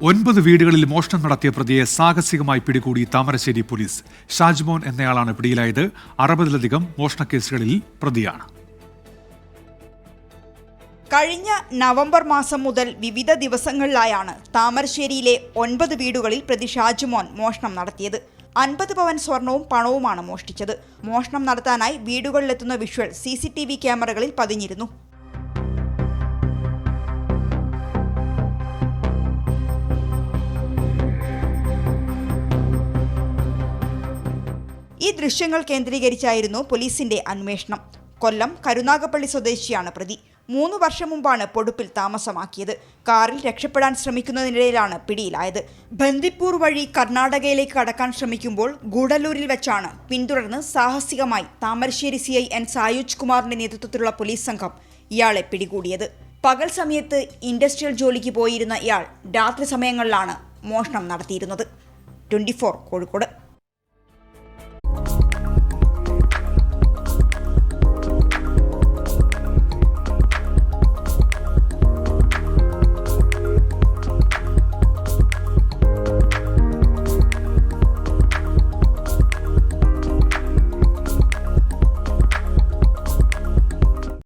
9 വീടുകളിൽ മോഷണം നടത്തിയ പ്രതിയെ സാഹസികമായി പിടികൂടി താമരശ്ശേരി പോലീസ്. ഷാജ്മോൻ എന്നയാളാണ് പിടിയിലായത്. 60-ലധികം മോഷണക്കേസുകളിൽ പ്രതിയാണ്. കഴിഞ്ഞ നവംബർ മാസം മുതൽ വിവിധ ദിവസങ്ങളിലായാണ് താമരശ്ശേരിയിലെ 9 വീടുകളിൽ പ്രതി ഷാജ്മോൻ മോഷണം നടത്തിയത്. 50 പവൻ സ്വർണവും പണവുമാണ് മോഷ്ടിച്ചത്. മോഷണം നടത്താനായി വീടുകളിലെത്തുന്ന വിഷ്വൽ CCTV ക്യാമറകളിൽ പതിഞ്ഞിരുന്നു. ഈ ദൃശ്യങ്ങൾ കേന്ദ്രീകരിച്ചായിരുന്നു പോലീസിന്റെ അന്വേഷണം. കൊല്ലം കരുനാഗപ്പള്ളി സ്വദേശിയാണ് പ്രതി. 3 വർഷം മുമ്പാണ് പൊടുപ്പിൽ താമസമാക്കിയത്. കാറിൽ രക്ഷപ്പെടാൻ ശ്രമിക്കുന്നതിനിടയിലാണ് പിടിയിലായത്. ബന്ദിപ്പൂർ വഴി കർണാടകയിലേക്ക് കടക്കാൻ ശ്രമിക്കുമ്പോൾ ഗൂഡല്ലൂരിൽ വെച്ചാണ് പിന്തുടർന്ന് സാഹസികമായി താമരശ്ശേരി CI N സായുജ് കുമാറിന്റെ നേതൃത്വത്തിലുള്ള പോലീസ് സംഘം ഇയാളെ പിടികൂടിയത്. പകൽ സമയത്ത് ഇൻഡസ്ട്രിയൽ ജോലിക്ക് പോയിരുന്ന ഇയാൾ രാത്രി സമയങ്ങളിലാണ് മോഷണം നടത്തിയിരുന്നത്. 24 കോഴിക്കോട്.